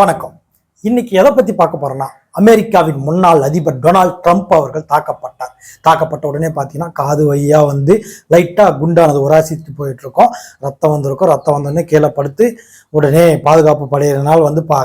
வணக்கம். இன்னைக்கு எதை பத்தி பார்க்க போறோம்னா, அமெரிக்காவின் முன்னாள் அதிபர் டொனால்ட் ட்ரம்ப் அவர்கள் தாக்கப்பட்டார். தாக்கப்பட்ட உடனே பார்த்தீங்கன்னா காது வழியா லைட்டா குண்டானது உராசிட்டு போயிட்டு இருக்கோம். ரத்தம் வந்திருக்கும். ரத்தம் வந்தோடனே கீழே படுத்து உடனே பாதுகாப்பு படையினால்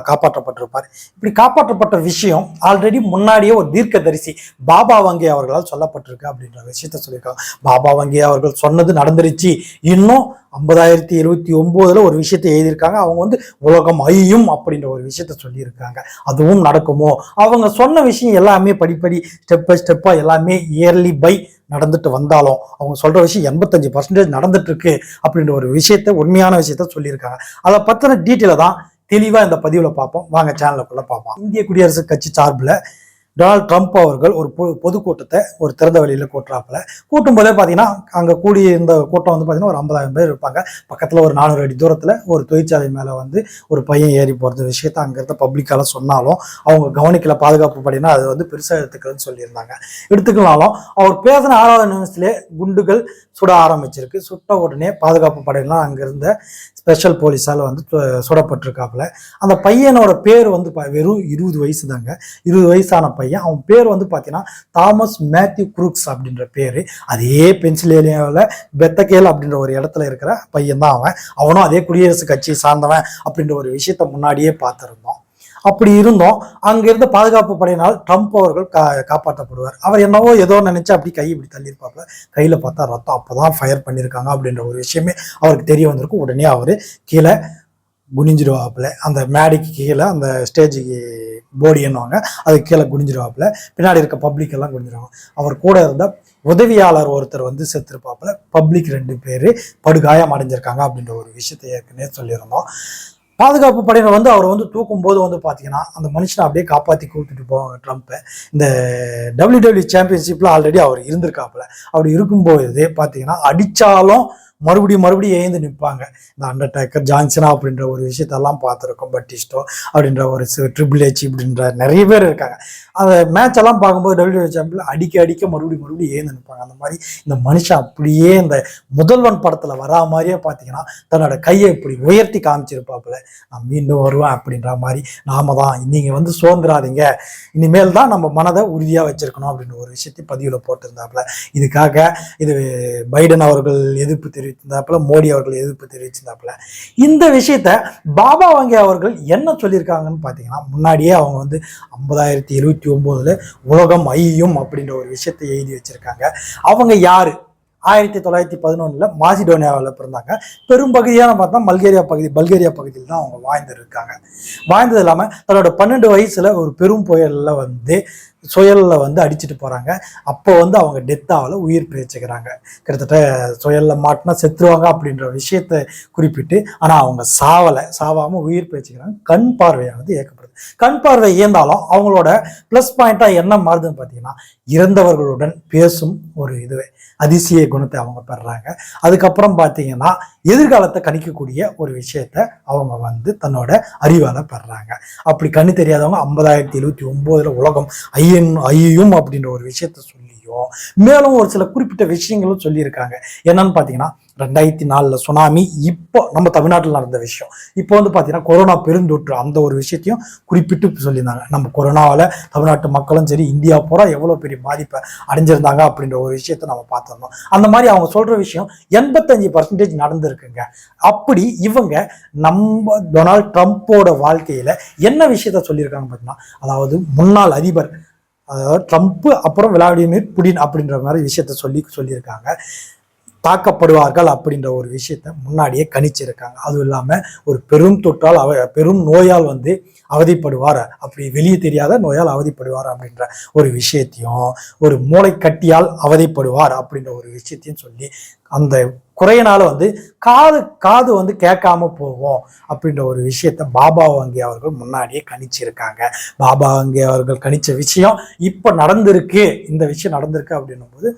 காப்பாற்றப்பட்டிருப்பார். இப்படி காப்பாற்றப்பட்ட விஷயம் ஆல்ரெடி முன்னாடியே ஒரு தீர்க்கதரிசி பாபா வங்கி அவர்களால் சொல்லப்பட்டிருக்கு அப்படின்ற விஷயத்த சொல்லியிருக்காங்க. பாபா வங்கி அவர்கள் சொன்னது நடந்துருச்சு. இன்னும் 50,029 ஒரு விஷயத்தை எழுதியிருக்காங்க. அவங்க உலகம் அழியும் அப்படின்ற ஒரு விஷயத்த சொல்லியிருக்காங்க. அதுவும் நடக்குமோ? அவங்க சொன்ன விஷயம் எல்லாமே படிப்படி ஸ்டெப் பை ஸ்டெப்பா எல்லாமே இயர்லி பை நடந்துட்டு வந்தாலும் அவங்க சொல்ற விஷயம் 85% நடந்துட்டு இருக்கு அப்படின்ற ஒரு விஷயத்த, உண்மையான விஷயத்த சொல்லியிருக்காங்க. அதை பத்தின டீட்டெயில தான் தெளிவா இந்த பதிவுல பார்ப்போம். வாங்க சேனலுக்குள்ள பார்ப்போம். இந்திய குடியரசுக் கட்சி சார்பில் டொனால்ட் ட்ரம்ப் அவர்கள் ஒரு பொதுக்கூட்டத்தை ஒரு திறந்த வெளியில கூட்டுறாப்புல. கூட்டும் போதே பார்த்தீங்கன்னா அங்கே கூடியிருந்த கூட்டம் பார்த்தீங்கன்னா ஒரு 50,000 பேர் இருப்பாங்க. பக்கத்தில் ஒரு 400 அடி தூரத்தில் ஒரு தொழிற்சாலை மேலே ஒரு பையன் ஏறி போகிறது விஷயத்த அங்கே இருந்த பப்ளிக்கால சொன்னாலும் அவங்க கவனிக்கல. பாதுகாப்பு படினா அது பெருசாக எடுத்துக்கிறதுன்னு சொல்லியிருந்தாங்க. எடுத்துக்கலாலும் அவர் பேசின 6வது நிமிஷத்துலேயே குண்டுகள் சுட ஆரம்பிச்சிருக்கு. சுட்ட உடனே பாதுகாப்பு படையெல்லாம் அங்கிருந்த ஸ்பெஷல் போலீஸால் சுடப்பட்டிருக்காப்புல. அந்த பையனோட பேர் வெறும் 20 வயசு தாங்க. 20 வயசான பையன். அவன் பேர் பார்த்தீங்கன்னா தாமஸ் மேத்யூ குரூக்ஸ் அப்படின்ற பேர். அதே பென்சில்வேனியாவில் பெத்தகேல் அப்படின்ற ஒரு இடத்துல இருக்கிற பையன் தான் அவன். அவனும் அதே குடியரசுக் கட்சியை சார்ந்தவன் அப்படின்ற ஒரு விஷயத்த முன்னாடியே பார்த்துருந்தோம். அப்படி இருந்தோம். அங்கிருந்த பாதுகாப்பு படையினால் ட்ரம்ப் அவர்கள் காப்பாற்றப்படுவார். அவர் ஏதோ நினைச்சு அப்படி இப்படி தள்ளியிருப்பாப்புல. கையில பார்த்தா ரத்தம். அப்பதான் ஃபயர் பண்ணியிருக்காங்க அப்படின்ற ஒரு விஷயமே அவருக்கு தெரிய வந்திருக்கும். உடனே அவரு கீழே குனிஞ்சிடுவாப்புல. அந்த மேடைக்கு கீழே அந்த ஸ்டேஜுக்கு போடி என்னவாங்க அதுக்கு கீழே குனிஞ்சிடுவாப்புல. பின்னாடி இருக்க பப்ளிக் எல்லாம் குனிஞ்சிடுவாங்க. அவர் கூட இருந்த உதவியாளர் ஒருத்தர் செத்துருப்பாப்புல. பப்ளிக் 2 பேர் படுகாயம் அடைஞ்சிருக்காங்க அப்படின்ற ஒரு விஷயத்தை ஏற்கனவே சொல்லியிருந்தோம். பாதுகாப்பு படையினர் அவர் தூக்கும் போது பார்த்தீங்கன்னா அந்த மனுஷனை அப்படியே காப்பாற்றி கூப்பிட்டுட்டு போவாங்க ட்ரம்ப்பை. இந்த WWE சாம்பியன்ஷிப்ல ஆல்ரெடி அவர் இருந்திருக்காப்புல. அப்படி இருக்கும்போது பார்த்தீங்கன்னா அடிச்சாலும் மறுபடியும் எழுந்து நிற்பாங்க. இந்த அண்டர்டேக்கர், ஜான்சனா அப்படின்ற ஒரு விஷயத்தெல்லாம் பார்த்துருக்கோம். பட்டிஸ்டோ அப்படின்ற ஒரு ட்ரிபிள் ஹெச் இப்படின்ற நிறைய பேர் இருக்காங்க. அந்த மேட்ச் எல்லாம் பார்க்கும்போது WWE சாம்பியன் அடிக்க மறுபடியும் எழுந்து நிற்பாங்க. அந்த மாதிரி இந்த மனுஷன் அப்படியே இந்த முதல்வன் படத்துல வரா மாதிரியே பார்த்தீங்கன்னா தன்னோட கையை இப்படி உயர்த்தி காமிச்சிருப்பாப்புல. நான் மீண்டும் வருவேன் அப்படின்ற மாதிரி. நாம தான் நீங்க சோர்ந்துடாதீங்க, இனிமேல் தான் நம்ம மனதை உறுதியா வச்சிருக்கணும் அப்படின்ற ஒரு விஷயத்தை பதிவுல போட்டிருந்தாப்புல. இதுக்காக பைடன் அவர்கள் எதிர்ப்பு தெரிவித்திருந்தாப்புல, மோடி அவர்கள் எதிர்ப்பு தெரிவிச்சிருந்தாப்புல. இந்த விஷயத்த பாபா வங்கி அவர்கள் என்ன சொல்லியிருக்காங்கன்னு பார்த்தீங்கன்னா, முன்னாடியே அவங்க 50,029 உலகம் அழியும் அப்படின்ற ஒரு விஷயத்தை எழுதி வச்சிருக்காங்க. அவங்க யாரு? 1911 மாசிடோனியாவில் பிறந்தாங்க. பெரும்பகுதியான பார்த்தா பல்கேரியா பகுதியில் தான் அவங்க வாழ்ந்துருக்காங்க. வாழ்ந்தது இல்லாமல் தன்னோட 12 வயசுல ஒரு பெரும் புயலில் சுயலில் அடிச்சுட்டு போகிறாங்க. அப்போ அவங்க டெத்தாவில் உயிர் பிழைச்சுக்கிறாங்க. கிட்டத்தட்ட சுயலில் மாட்டினா செத்துருவாங்க அப்படின்ற விஷயத்தை குறிப்பிட்டு, ஆனால் அவங்க சாவாமல் உயிர் பிழைச்சுக்கிறாங்க. கண் பார்வையானது இயக்கப்படுது. கண் பார்வை இயந்தாலும் அவங்களோட ப்ளஸ் பாயிண்டாக என்ன மாறுதுன்னு பார்த்தீங்கன்னா, இறந்தவர்களுடன் பேசும் ஒரு அதிசய குணத்தை அவங்க பெறாங்க. அதுக்கப்புறம் பார்த்தீங்கன்னா எதிர்காலத்தை கணிக்கக்கூடிய ஒரு விஷயத்த அவங்க தன்னோட அறிவால பெறாங்க. அப்படி கண்ணு தெரியாதவங்க 50,029 உலகம் ஐயும் அப்படின்ற ஒரு விஷயத்த சொல்லியும் மேலும் ஒரு சில குறிப்பிட்ட விஷயங்களும் சொல்லியிருக்காங்க. என்னன்னு பார்த்தீங்கன்னா 2004 சுனாமி, இப்போ நம்ம தமிழ்நாட்டில் நடந்த விஷயம், இப்போ பார்த்தீங்கன்னா கொரோனா பெருந்தொற்று, அந்த ஒரு விஷயத்தையும் குறிப்பிட்டு சொல்லியிருந்தாங்க. நம்ம கொரோனாவால் தமிழ்நாட்டு மக்களும் சரி இந்தியா பூரா எவ்வளோ பெரிய பாதிப்பை அடைஞ்சிருந்தாங்க அப்படின்ற ஒரு விஷயத்த நம்ம பார்த்துருந்தோம். அந்த மாதிரி அவங்க சொல்ற விஷயம் 85% நடந்திருக்குங்க. அப்படி இவங்க நம்ம டொனால்ட் ட்ரம்ப்போட வாழ்க்கையில என்ன விஷயத்த சொல்லியிருக்காங்க பார்த்தீங்கன்னா, அதாவது முன்னாள் அதிபர் அதாவது ட்ரம்ப் அப்புறம் விளாடிமிர் புடின் அப்படின்ற மாதிரி விஷயத்த சொல்லியிருக்காங்க. தாக்கப்படுவார்கள் அப்படின்ற ஒரு விஷயத்த முன்னாடியே கணிச்சிருக்காங்க. அதுவும் இல்லாமல் ஒரு பெரும் தொற்றால் பெரும் நோயால் அவதிப்படுவார், அப்படி வெளியே தெரியாத நோயால் அவதிப்படுவார் அப்படின்ற ஒரு விஷயத்தையும், ஒரு மூளை கட்டியால் அவதிப்படுவார் அப்படின்ற ஒரு விஷயத்தையும் சொல்லி, அந்த குறையினால காது கேட்காம போவோம் அப்படின்ற ஒரு விஷயத்த பாபா வங்கி அவர்கள் முன்னாடியே கணிச்சிருக்காங்க. பாபா வங்கி அவர்கள் கணிச்ச விஷயம் இப்ப நடந்திருக்கு. இந்த விஷயம் நடந்திருக்கு அப்படின்னும் போது,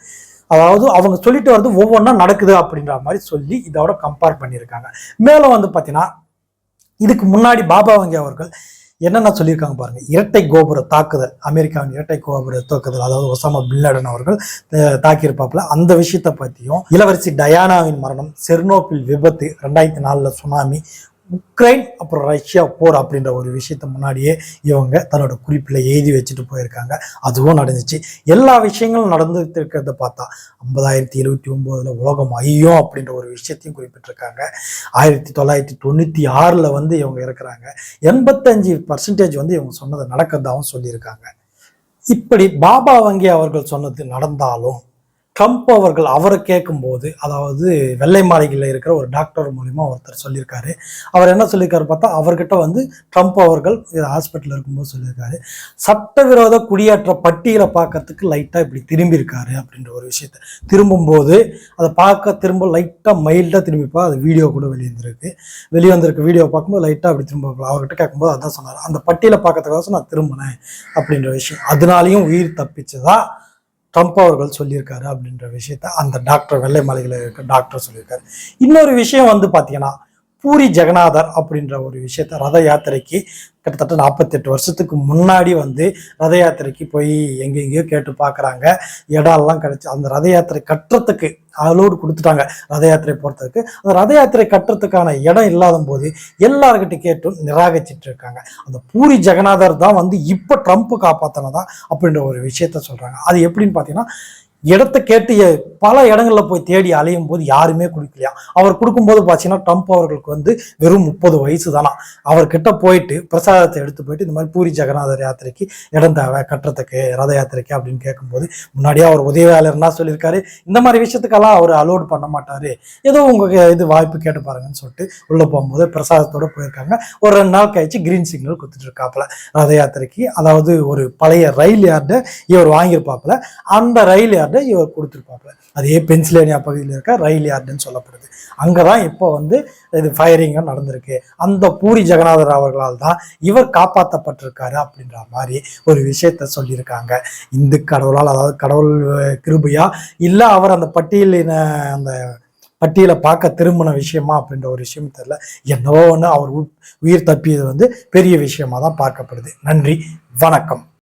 அதாவது அவங்க சொல்லிட்டு ஒவ்வொன்றா நடக்குது அப்படின்ற மாதிரி சொல்லி இதோட கம்பேர் பண்ணியிருக்காங்க. மேலும் பார்த்தீங்கன்னா இதுக்கு முன்னாடி பாபா வங்கி அவர்கள் என்னென்ன சொல்லியிருக்காங்க பாருங்க. இரட்டை கோபுர தாக்குதல், அமெரிக்காவின் இரட்டை கோபுர தாக்குதல், அதாவது ஒசாமா பின் லேடன் அவர்கள் தாக்கியிருப்பாப்புல, அந்த விஷயத்தை பற்றியும், இளவரசி டயானாவின் மரணம், செர்னோபில் விபத்து, 2004 சுனாமி, உக்ரைன் அப்புறம் ரஷ்யா போர் அப்படின்ற ஒரு விஷயத்த முன்னாடியே இவங்க தன்னோட குறிப்பில் எழுதி வச்சுட்டு போயிருக்காங்க. அதுவும் நடந்துச்சு. எல்லா விஷயங்களும் நடந்துட்டு இருக்கிறத பார்த்தா 50,079 உலகம் ஐயம் அப்படின்ற ஒரு விஷயத்தையும் குறிப்பிட்டிருக்காங்க. 1996 வந்து இவங்க இருக்கிறாங்க. 85% வந்து இவங்க சொன்னதை நடக்கிறதாகவும் சொல்லியிருக்காங்க. இப்படி பாபா வங்கி அவர்கள் சொன்னது நடந்தாலும் ட்ரம்ப் அவர்கள் அவரை கேட்கும்போது, அதாவது வெள்ளை மாளிகையில் இருக்கிற ஒரு டாக்டர் மூலிமா ஒருத்தர் சொல்லியிருக்காரு. அவர் என்ன சொல்லியிருக்காரு பார்த்தா, அவர்கிட்ட வந்து ட்ரம்ப் அவர்கள் ஹாஸ்பிட்டலில் இருக்கும்போது சொல்லியிருக்காரு, சட்டவிரோத குடியேற்ற பட்டியலை பார்க்கறதுக்கு லைட்டாக இப்படி திரும்பி இருக்காரு அப்படின்ற ஒரு விஷயத்த. திரும்பும்போது அதை பார்க்க திரும்ப லைட்டாக மைல்டாக திரும்பிப்பா. அது வீடியோ கூட வெளியே வந்திருக்கு வீடியோ பார்க்கும்போது லைட்டாக அப்படி திரும்ப அவர்கிட்ட கேட்கும்போது அதான் சொன்னார், அந்த பட்டியலை பார்க்கறதுக்காக நான் திரும்பினேன் அப்படின்ற விஷயம். அதனாலையும் உயிர் தப்பிச்சதா ட்ரம்ப் அவர்கள் சொல்லியிருக்காரு அப்படின்ற விஷயத்த அந்த டாக்டர் வெள்ளை மாளிகையில் இருக்க டாக்டர் சொல்லியிருக்காரு. இன்னொரு விஷயம் வந்து பார்த்தீங்கன்னா, பூரி ஜெகநாதர் அப்படின்ற ஒரு விஷயத்த ரத யாத்திரைக்கு கிட்டத்தட்ட 48 வருஷத்துக்கு முன்னாடி வந்து ரத யாத்திரைக்கு போய் எங்கெங்கேயோ கேட்டு பார்க்குறாங்க. இடம்லாம் கிடைச்சி அந்த ரத யாத்திரை கட்டுறதுக்கு அலோடு கொடுத்துட்டாங்க. ரத யாத்திரை போகிறதுக்கு அந்த ரத யாத்திரை கட்டுறதுக்கான இடம் இல்லாத போது எல்லார்கிட்ட கேட்டும் நிராகரிச்சிட்டு இருக்காங்க. அந்த பூரி ஜெகநாதர் தான் வந்து இப்போ ட்ரம்ப் காப்பாற்றினதா அப்படின்ற ஒரு விஷயத்த சொல்கிறாங்க. அது எப்படின்னு பார்த்தீங்கன்னா, இடத்த கேட்டு பல இடங்கள்ல போய் தேடி அலையும் போது யாருமே கொடுக்கலையா. அவர் கொடுக்கும்போது பார்த்தீங்கன்னா ட்ரம்ப் அவர்களுக்கு வந்து வெறும் 30 வயசு தானா. அவர்கிட்ட போயிட்டு பிரசாதத்தை எடுத்து போயிட்டு இந்த மாதிரி பூரி ஜெகநாதர் யாத்திரைக்கு இடம் தேவை கட்டுறதுக்கு ரத யாத்திரைக்கு அப்படின்னு கேட்கும்போது முன்னாடியே அவர் உதவியாளர்னா சொல்லியிருக்காரு, இந்த மாதிரி விஷயத்துக்கெல்லாம் அவர் அலோடு பண்ண மாட்டாரு, ஏதோ உங்க இது வாய்ப்பு கேட்டு பாருங்கன்னு சொல்லிட்டு உள்ள போகும்போது பிரசாதத்தோட போயிருக்காங்க. ஒரு 2 நாள் கழிச்சு கிரீன் சிக்னல் கொடுத்துட்டு இருக்காப்புல ரத யாத்திரைக்கு. அதாவது ஒரு பழைய ரயில் யார்டை இவர் வாங்கியிருப்பாப்புல, அந்த ரயில் யார்டை இவர் கொடுத்துருப்பாப்புல. அதே பென்சில்வேனியா பகுதியில் இருக்க ரயில் யார்டுன்னு சொல்லப்படுது. அங்கதான் இப்போ வந்து இது ஃபயரிங்க நடந்திருக்கு. அந்த பூரி ஜெகநாதர் அவர்களால் தான் இவர் காப்பாற்றப்பட்டிருக்காரு அப்படின்ற மாதிரி ஒரு விஷயத்த சொல்லியிருக்காங்க. இந்து கடவுளால், அதாவது கடவுள் கிருபையா இல்ல அவர் அந்த அந்த பட்டியலை பார்க்க திரும்பின விஷயமா அப்படின்ற ஒரு விஷயம் தெரியல. என்னவோ ஒன்று அவர் உயிர் தப்பியது வந்து பெரிய விஷயமா தான் பார்க்கப்படுது. நன்றி, வணக்கம்.